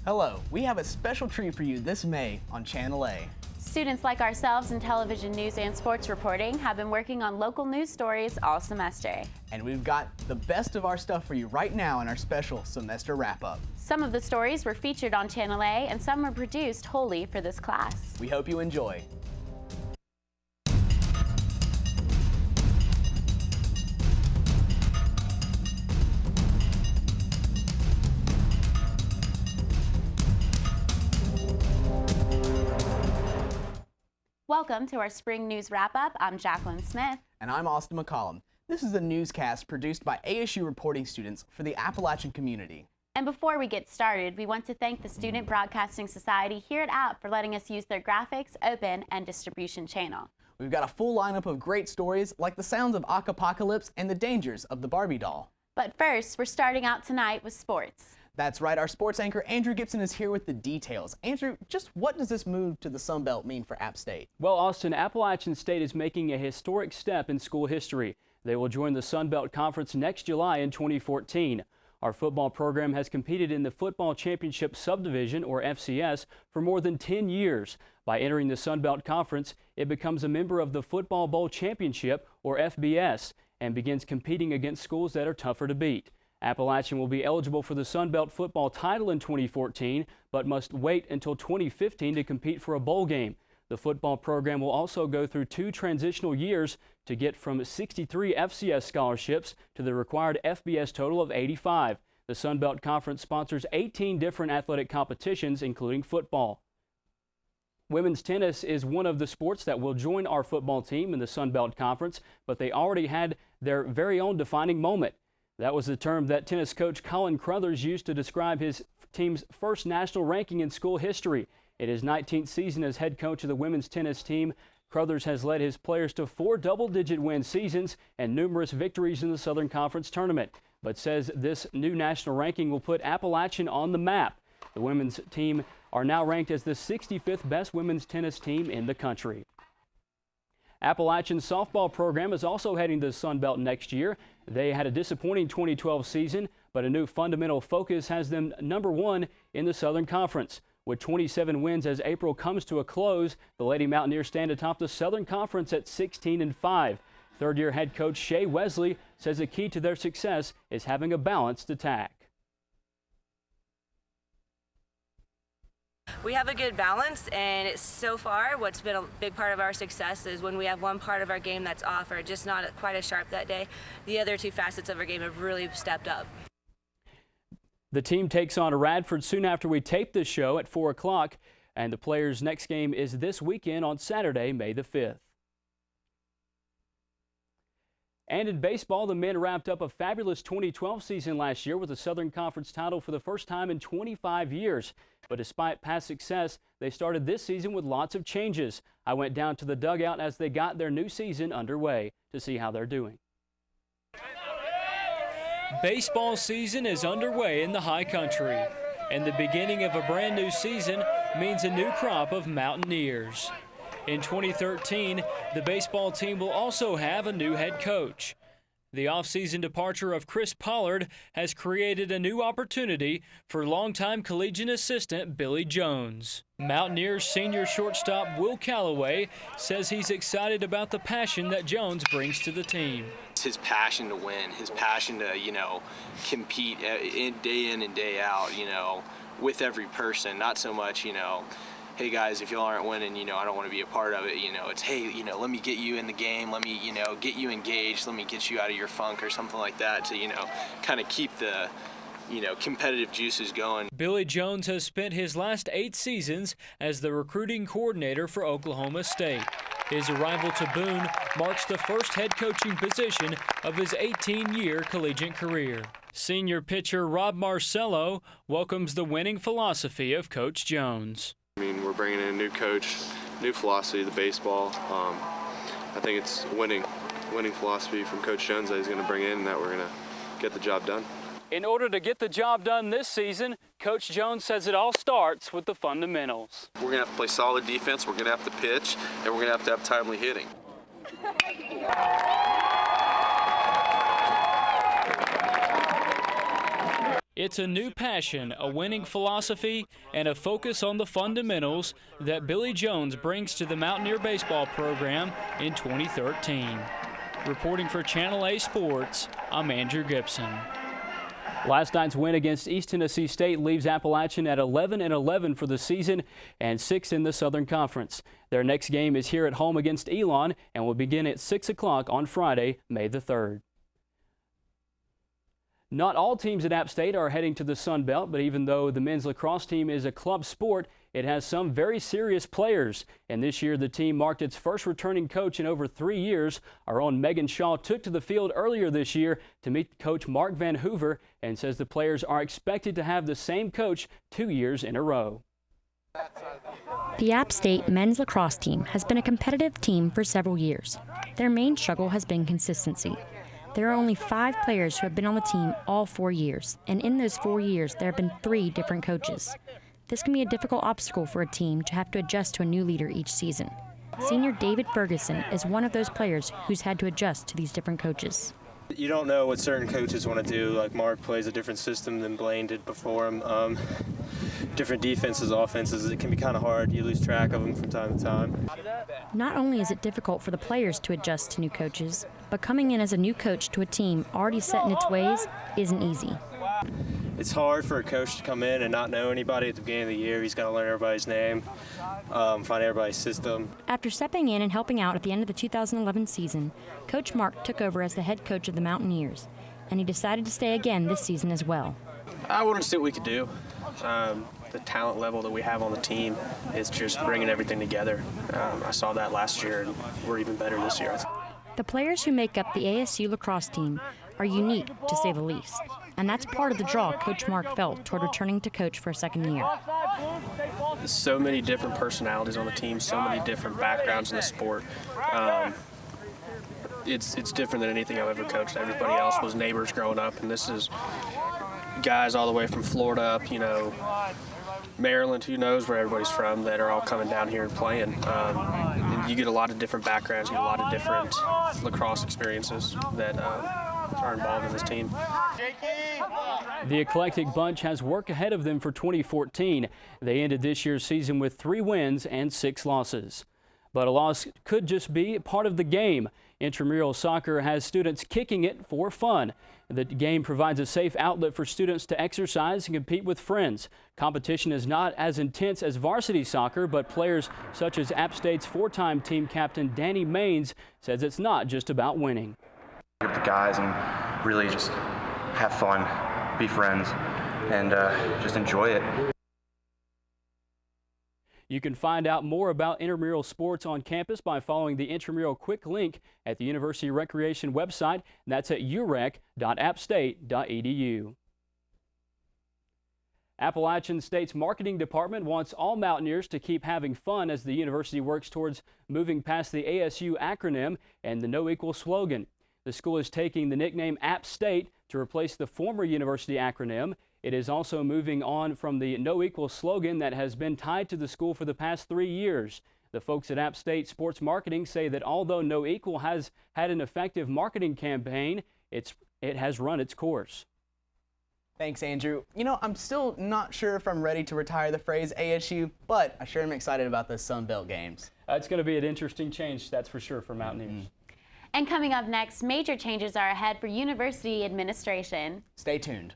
Hello, we have a special treat for you this May on Channel A. Students like ourselves in television news and sports reporting have been working on local news stories all semester. And we've got the best of our stuff for you right now in our special semester wrap-up. Some of the stories were featured on Channel A and some were produced wholly for this class. We hope you enjoy. Welcome to our Spring News Wrap-Up. I'm Jacqueline Smith. And I'm Austin McCollum. This is a newscast produced by ASU reporting students for the Appalachian community. And before we get started, we want to thank the Student Broadcasting Society here at App for letting us use their graphics, open, and distribution channel. We've got a full lineup of great stories like the sounds of Apocalypse and the dangers of the Barbie doll. But first, we're starting out tonight with sports. That's right, our sports anchor Andrew Gibson is here with the details. Andrew, just what does this move to the Sun Belt mean for App State? Well, Austin, Appalachian State is making a historic step in school history. They will join the Sun Belt Conference next July in 2014. Our football program has competed in the Football Championship Subdivision, or FCS, for more than 10 years. By entering the Sun Belt Conference, it becomes a member of the Football Bowl Championship, or FBS, and begins competing against schools that are tougher to beat. Appalachian will be eligible for the Sun Belt football title in 2014, but must wait until 2015 to compete for a bowl game. The football program will also go through 2 transitional years to get from 63 FCS scholarships to the required FBS total of 85. The Sun Belt Conference sponsors 18 different athletic competitions, including football. Women's tennis is one of the sports that will join our football team in the Sun Belt Conference, but they already had their very own defining moment. That was the term that tennis coach Colin Crothers used to describe his team's first national ranking in school history. In his 19th season as head coach of the women's tennis team, Crothers has led his players to 4 double-digit win seasons and numerous victories in the Southern Conference tournament, but says this new national ranking will put Appalachian on the map. The women's team are now ranked as the 65th best women's tennis team in the country. Appalachian's softball program is also heading to the Sun Belt next year. They had a disappointing 2012 season, but a new fundamental focus has them #1 in the Southern Conference. With 27 wins as April comes to a close, the Lady Mountaineers stand atop the Southern Conference at 16-5. Third-year head coach Shea Wesley says the key to their success is having a balanced attack. We have a good balance, and it's so far what's been a big part of our success is when we have one part of our game that's off or just not quite as sharp that day, the other 2 facets of our game have really stepped up. The team takes on Radford soon after we tape this show at 4 o'clock, and the players' next game is this weekend on Saturday, May the 5th. And in baseball, the men wrapped up a fabulous 2012 season last year with a Southern Conference title for the first time in 25 years. But despite past success, they started this season with lots of changes. I went down to the dugout as they got their new season underway to see how they're doing. Baseball season is underway in the high country, and the beginning of a brand new season means a new crop of Mountaineers. In 2013, the baseball team will also have a new head coach. The offseason departure of Chris Pollard has created a new opportunity for longtime collegiate assistant Billy Jones. Mountaineers senior shortstop Will Calloway says he's excited about the passion that Jones brings to the team. It's his passion to win, his passion to, compete day in and day out, with every person, not so much, hey guys, if y'all aren't winning, I don't want to be a part of it. It's, hey, let me get you in the game. Let me, get you engaged. Let me get you out of your funk or something like that to, kind of keep the, competitive juices going. Billy Jones has spent his last 8 seasons as the recruiting coordinator for Oklahoma State. His arrival to Boone marks the first head coaching position of his 18-year collegiate career. Senior pitcher Rob Marcello welcomes the winning philosophy of Coach Jones. We're bringing in a new coach, new philosophy to baseball. I think it's winning philosophy from Coach Jones that he's going to bring in and that we're going to get the job done. In order to get the job done this season, Coach Jones says it all starts with the fundamentals. We're going to have to play solid defense, we're going to have to pitch, and we're going to have timely hitting. It's a new passion, a winning philosophy, and a focus on the fundamentals that Billy Jones brings to the Mountaineer baseball program in 2013. Reporting for Channel A Sports, I'm Andrew Gibson. Last night's win against East Tennessee State leaves Appalachian at 11-11 for the season and 6th in the Southern Conference. Their next game is here at home against Elon and will begin at 6 o'clock on Friday, May the 3rd. Not all teams at App State are heading to the Sun Belt, but even though the men's lacrosse team is a club sport, it has some very serious players. And this year, the team marked its first returning coach in over 3 years. Our own Megan Shaw took to the field earlier this year to meet Coach Mark Van Hoover and says the players are expected to have the same coach 2 years in a row. The App State men's lacrosse team has been a competitive team for several years. Their main struggle has been consistency. There are only 5 players who have been on the team all 4 years, and in those 4 years, there have been 3 different coaches. This can be a difficult obstacle for a team to have to adjust to a new leader each season. Senior David Ferguson is one of those players who's had to adjust to these different coaches. You don't know what certain coaches want to do. Like Mark plays a different system than Blaine did before him. Different defenses, offenses, it can be kind of hard. You lose track of them from time to time. Not only is it difficult for the players to adjust to new coaches, but coming in as a new coach to a team already set in its ways isn't easy. It's hard for a coach to come in and not know anybody at the beginning of the year. He's got to learn everybody's name, find everybody's system. After stepping in and helping out at the end of the 2011 season, Coach Mark took over as the head coach of the Mountaineers, and he decided to stay again this season as well. I wanted to see what we could do. The talent level that we have on the team is just bringing everything together. I saw that last year, and we're even better this year. The players who make up the ASU lacrosse team are unique, to say the least. And that's part of the draw Coach Mark felt toward returning to coach for a second year. So many different personalities on the team, so many different backgrounds in the sport. It's different than anything I've ever coached. Everybody else was neighbors growing up, and this is guys all the way from Florida up, Maryland, who knows where everybody's from, that are all coming down here and playing. And you get a lot of different backgrounds, you get a lot of different lacrosse experiences that are involved in this team. The eclectic bunch has work ahead of them for 2014. They ended this year's season with 3 wins and 6 losses. But a loss could just be part of the game. Intramural soccer has students kicking it for fun. The game provides a safe outlet for students to exercise and compete with friends. Competition is not as intense as varsity soccer, but players such as App State's 4-time team captain Danny Maines says it's not just about winning. With the guys and really just have fun, be friends, and just enjoy it. You can find out more about intramural sports on campus by following the intramural quick link at the University Recreation website, and that's at urec.appstate.edu. Appalachian State's marketing department wants all Mountaineers to keep having fun as the university works towards moving past the ASU acronym and the No Equal slogan. The school is taking the nickname App State to replace the former university acronym. It is also moving on from the No Equal slogan that has been tied to the school for the past 3 years. The folks at App State Sports Marketing say that although No Equal has had an effective marketing campaign, it has run its course. Thanks, Andrew. I'm still not sure if I'm ready to retire the phrase ASU, but I sure am excited about the Sun Belt games. It's going to be an interesting change, that's for sure, for Mountaineers. And coming up next, major changes are ahead for university administration. Stay tuned.